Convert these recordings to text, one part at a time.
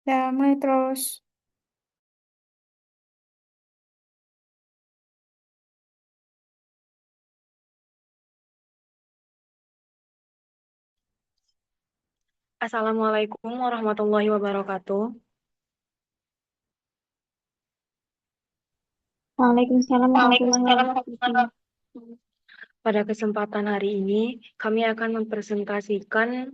Ya, mulai terus. Assalamualaikum warahmatullahi wabarakatuh. Waalaikumsalam warahmatullahi Waalaikumsalam warahmatullahi wabarakatuh. wabarakatuh. Pada kesempatan hari ini, kami akan mempresentasikan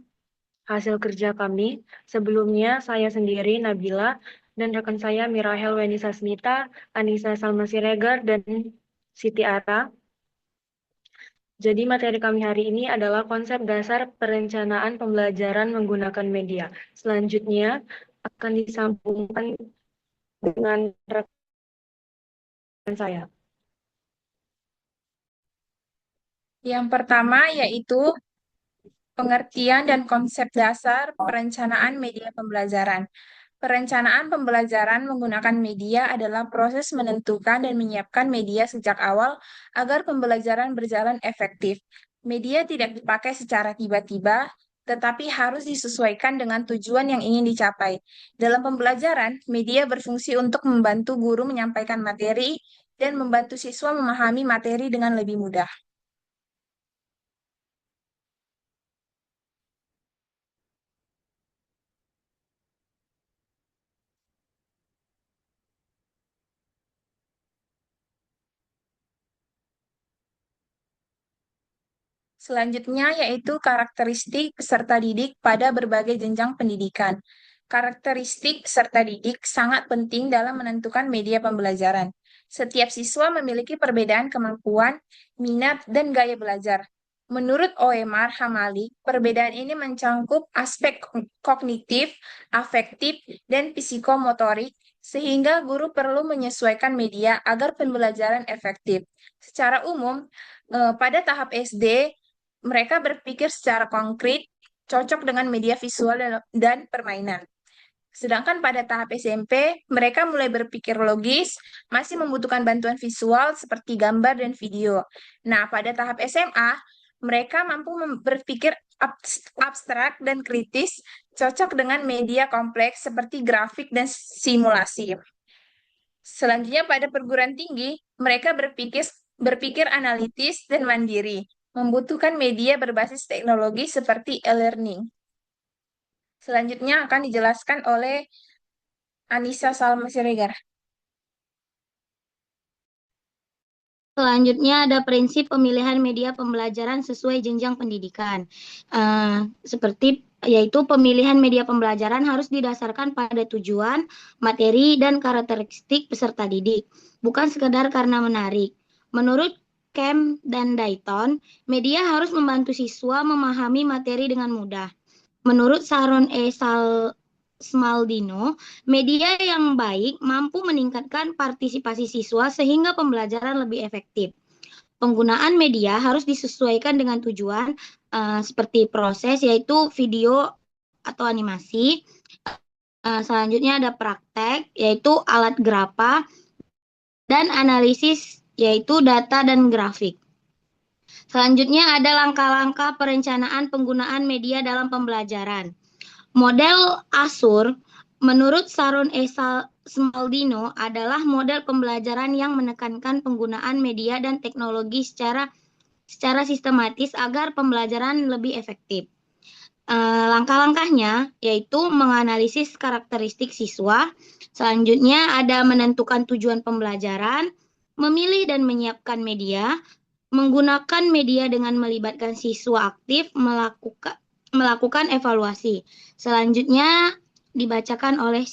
hasil kerja kami. Sebelumnya, saya sendiri, Nabila, dan rekan saya Mirahel Weni Sasmita, Anissa Salma Siregar, dan Siti Ara. Jadi materi kami hari ini adalah konsep dasar perencanaan pembelajaran menggunakan media. Selanjutnya akan disambungkan dengan rekan saya. Yang pertama yaitu pengertian dan konsep dasar perencanaan media pembelajaran. Perencanaan pembelajaran menggunakan media adalah proses menentukan dan menyiapkan media sejak awal agar pembelajaran berjalan efektif. Media tidak dipakai secara tiba-tiba, tetapi harus disesuaikan dengan tujuan yang ingin dicapai. Dalam pembelajaran, media berfungsi untuk membantu guru menyampaikan materi dan membantu siswa memahami materi dengan lebih mudah. Selanjutnya yaitu karakteristik peserta didik pada berbagai jenjang pendidikan. Karakteristik peserta didik sangat penting dalam menentukan media pembelajaran. Setiap siswa memiliki perbedaan kemampuan, minat, dan gaya belajar. Menurut OMR Hamali, perbedaan ini mencangkup aspek kognitif, afektif, dan psikomotorik, sehingga guru perlu menyesuaikan media agar pembelajaran efektif. Secara umum, pada tahap SD, mereka berpikir secara konkret, cocok dengan media visual dan permainan. Sedangkan pada tahap SMP, mereka mulai berpikir logis, masih membutuhkan bantuan visual seperti gambar dan video. Nah, pada tahap SMA, mereka mampu berpikir abstrak dan kritis, cocok dengan media kompleks seperti grafik dan simulasi. Selanjutnya, pada perguruan tinggi, mereka berpikir analitis dan mandiri, membutuhkan media berbasis teknologi seperti e-learning. Selanjutnya akan dijelaskan oleh Anissa Salma Siregar. Selanjutnya ada prinsip pemilihan media pembelajaran sesuai jenjang pendidikan. Seperti yaitu pemilihan media pembelajaran harus didasarkan pada tujuan, materi, dan karakteristik peserta didik, bukan sekedar karena menarik. Menurut Kemp dan Dayton, media harus membantu siswa memahami materi dengan mudah. Menurut Sharon E. Smaldino, media yang baik mampu meningkatkan partisipasi siswa sehingga pembelajaran lebih efektif. Penggunaan media harus disesuaikan dengan tujuan seperti proses yaitu video atau animasi. Selanjutnya ada praktek yaitu alat grapa dan analisis yaitu data dan grafik. Selanjutnya ada langkah-langkah perencanaan penggunaan media dalam pembelajaran. Model ASUR menurut Sharon E. Smaldino adalah model pembelajaran yang menekankan penggunaan media dan teknologi secara sistematis agar pembelajaran lebih efektif. Langkah-langkahnya yaitu menganalisis karakteristik siswa, selanjutnya ada menentukan tujuan pembelajaran, memilih dan menyiapkan media, menggunakan media dengan melibatkan siswa aktif, melakukan evaluasi. Selanjutnya dibacakan oleh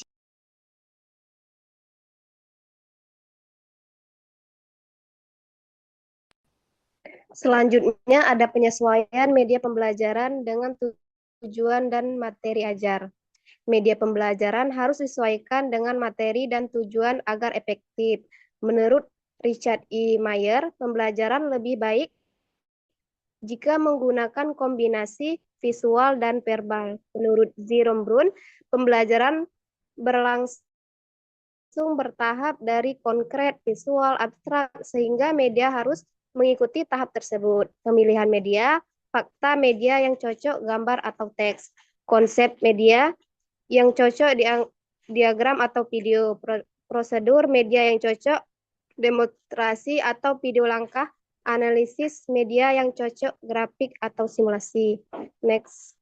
Selanjutnya ada penyesuaian media pembelajaran dengan tujuan dan materi ajar. Media pembelajaran harus disesuaikan dengan materi dan tujuan agar efektif. Menurut Richard E. Mayer, pembelajaran lebih baik jika menggunakan kombinasi visual dan verbal. Menurut Jerome Brun, pembelajaran berlangsung bertahap dari konkret, visual, abstrak, sehingga media harus mengikuti tahap tersebut. Pemilihan media, fakta media yang cocok, gambar atau teks. Konsep media yang cocok diagram atau video, prosedur media yang cocok, demonstrasi atau video langkah, analisis media yang cocok, grafik atau simulasi. Next.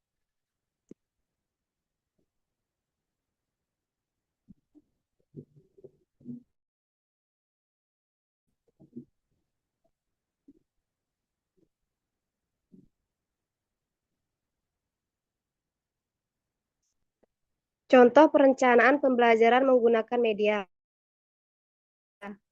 Contoh perencanaan pembelajaran menggunakan media.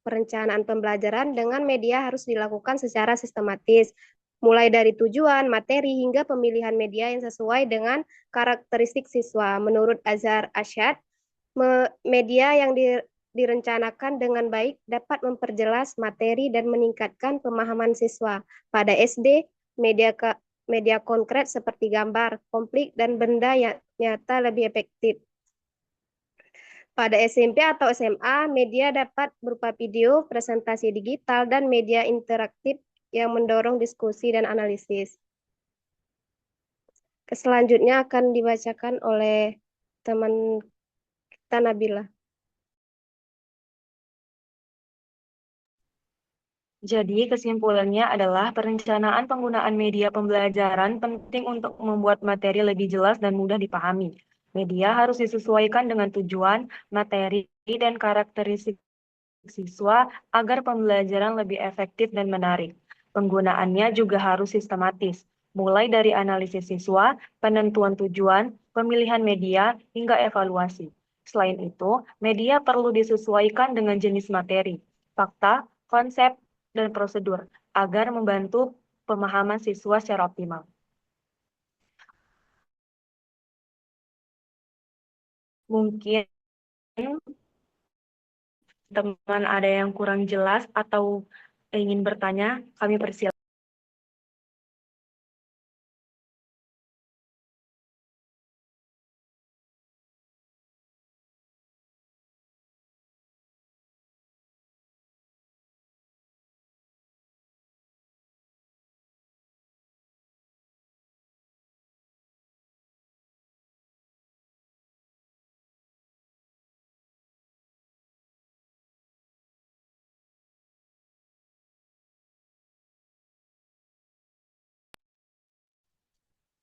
Perencanaan pembelajaran dengan media harus dilakukan secara sistematis, mulai dari tujuan, materi, hingga pemilihan media yang sesuai dengan karakteristik siswa. Menurut Azhar Asyad, media yang direncanakan dengan baik dapat memperjelas materi dan meningkatkan pemahaman siswa. Pada SD, media konkret seperti gambar, konflik, dan benda yang nyata lebih efektif. Pada SMP atau SMA, media dapat berupa video, presentasi digital, dan media interaktif yang mendorong diskusi dan analisis. Selanjutnya akan dibacakan oleh teman kita Nabila. Jadi, kesimpulannya adalah perencanaan penggunaan media pembelajaran penting untuk membuat materi lebih jelas dan mudah dipahami. Media harus disesuaikan dengan tujuan, materi, dan karakteristik siswa agar pembelajaran lebih efektif dan menarik. Penggunaannya juga harus sistematis, mulai dari analisis siswa, penentuan tujuan, pemilihan media, hingga evaluasi. Selain itu, media perlu disesuaikan dengan jenis materi, fakta, konsep, dan prosedur agar membantu pemahaman siswa secara optimal. Mungkin teman ada yang kurang jelas atau ingin bertanya, kami persilakan.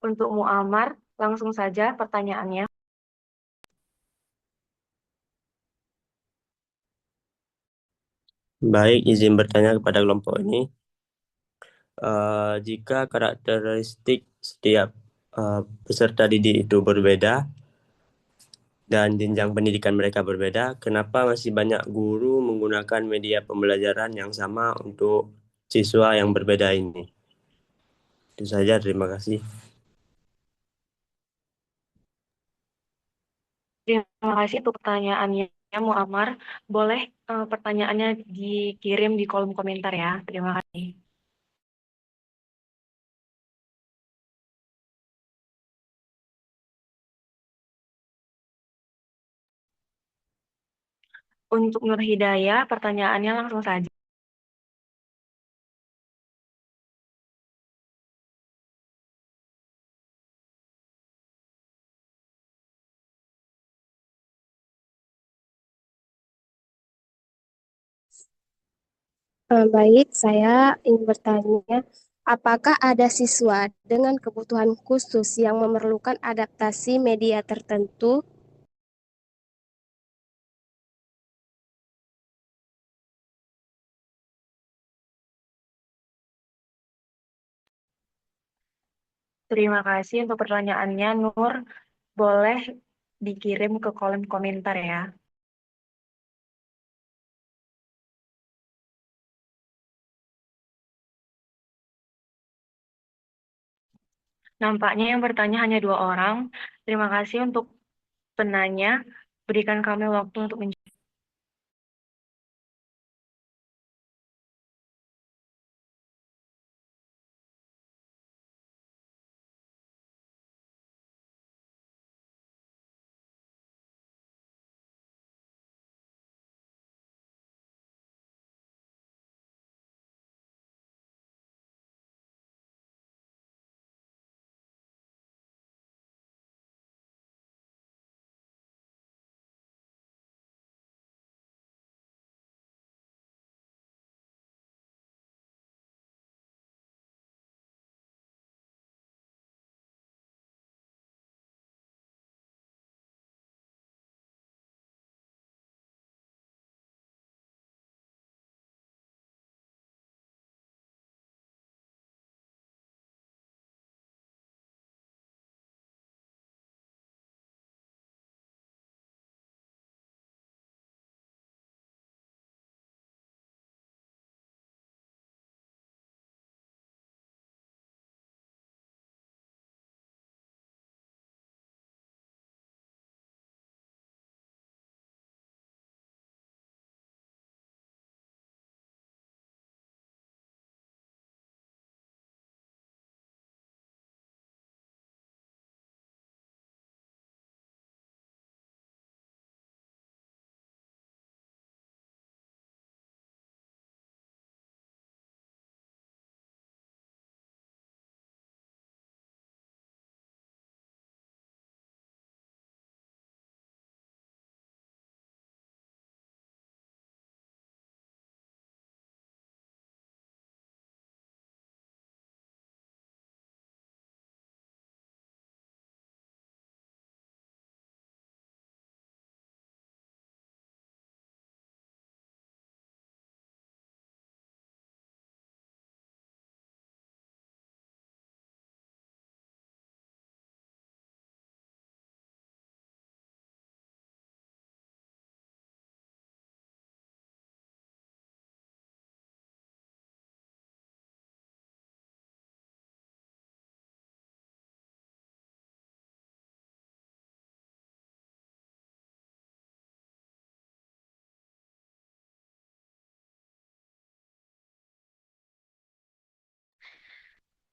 Untuk Muammar, langsung saja pertanyaannya. Baik, izin bertanya kepada kelompok ini. Jika karakteristik setiap peserta didik itu berbeda dan jenjang pendidikan mereka berbeda, kenapa masih banyak guru menggunakan media pembelajaran yang sama untuk siswa yang berbeda ini? Itu saja, terima kasih. Terima kasih untuk pertanyaannya, Muammar. Boleh pertanyaannya dikirim di kolom komentar ya. Terima kasih. Untuk Nur Hidayah, pertanyaannya langsung saja. Baik, saya ingin bertanya, apakah ada siswa dengan kebutuhan khusus yang memerlukan adaptasi media tertentu? Terima kasih untuk pertanyaannya, Nur. Boleh dikirim ke kolom komentar ya. Nampaknya yang bertanya hanya 2 orang. Terima kasih untuk penanya. Berikan kami waktu untuk menjawab.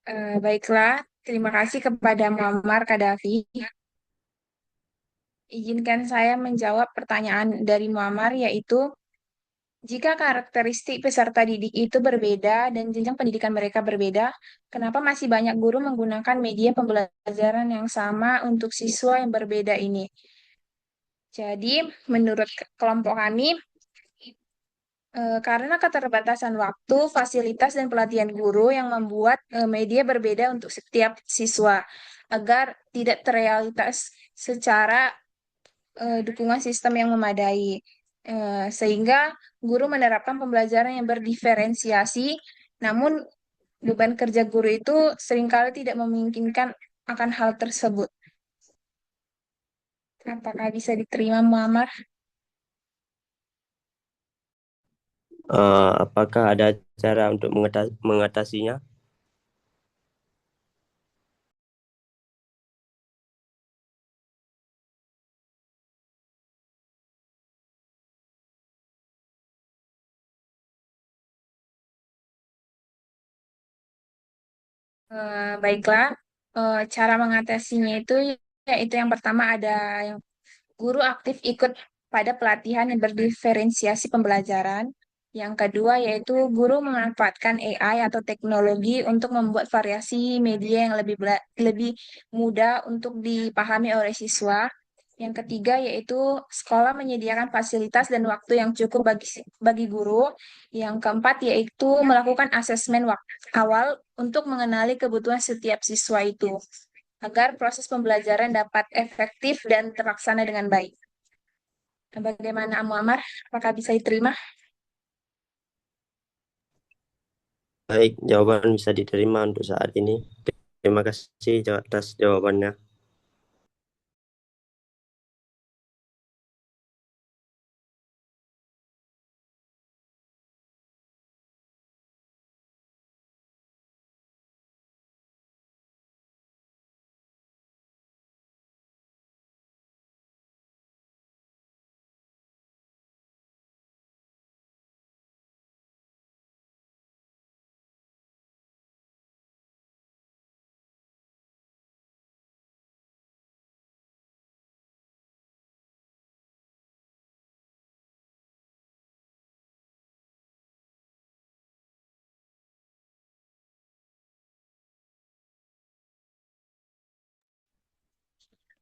Baiklah, terima kasih kepada Muammar Kadafi. Izinkan saya menjawab pertanyaan dari Muammar, yaitu jika karakteristik peserta didik itu berbeda dan jenjang pendidikan mereka berbeda, kenapa masih banyak guru menggunakan media pembelajaran yang sama untuk siswa yang berbeda ini? Jadi, menurut kelompok kami, karena keterbatasan waktu, fasilitas, dan pelatihan guru yang membuat media berbeda untuk setiap siswa, agar tidak terrealitas secara dukungan sistem yang memadai. Sehingga guru menerapkan pembelajaran yang berdiferensiasi, namun beban kerja guru itu seringkali tidak memungkinkan akan hal tersebut. Apakah bisa diterima, Muhammad? Apakah ada cara untuk mengatasinya? Baiklah, cara mengatasinya itu yaitu yang pertama ada yang guru aktif ikut pada pelatihan yang berdiferensiasi pembelajaran. Yang kedua yaitu guru memanfaatkan AI atau teknologi untuk membuat variasi media yang lebih mudah untuk dipahami oleh siswa. Yang ketiga yaitu sekolah menyediakan fasilitas dan waktu yang cukup bagi guru. Yang keempat yaitu melakukan asesmen awal untuk mengenali kebutuhan setiap siswa itu agar proses pembelajaran dapat efektif dan terlaksana dengan baik. Bagaimana, Muammar? Apakah bisa diterima? Baik, jawaban bisa diterima untuk saat ini. Terima kasih atas jawabannya.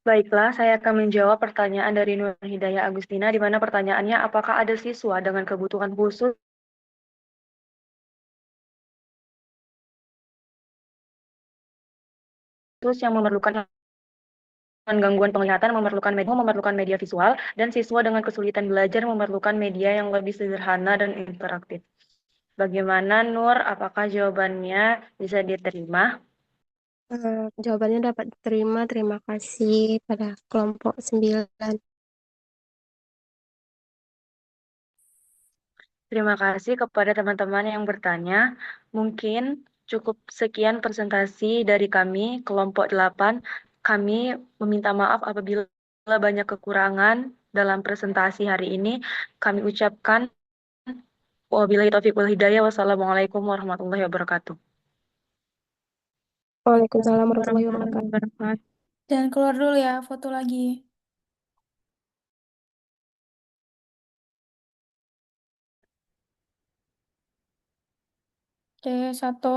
Baiklah, saya akan menjawab pertanyaan dari Nur Hidayah Agustina, di mana pertanyaannya, apakah ada siswa dengan kebutuhan khusus yang memerlukan gangguan penglihatan, memerlukan media visual, dan siswa dengan kesulitan belajar memerlukan media yang lebih sederhana dan interaktif. Bagaimana, Nur? Apakah jawabannya bisa diterima? Jawabannya dapat diterima. Terima kasih pada kelompok 9. Terima kasih kepada teman-teman yang bertanya. Mungkin cukup sekian presentasi dari kami, kelompok 8. Kami meminta maaf apabila banyak kekurangan dalam presentasi hari ini. Kami ucapkan wabillahi taufiq wal hidayah. Wassalamualaikum warahmatullahi wabarakatuh. Waalaikumsalam warahmatullahi wabarakatuh. Jangan keluar dulu ya, foto lagi. Oke, satu,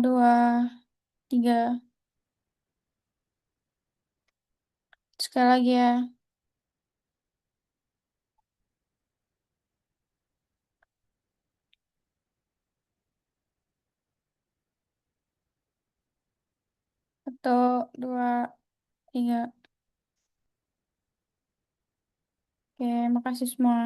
dua, tiga. Sekali lagi ya. Satu, dua, tiga. Oke, makasih semua.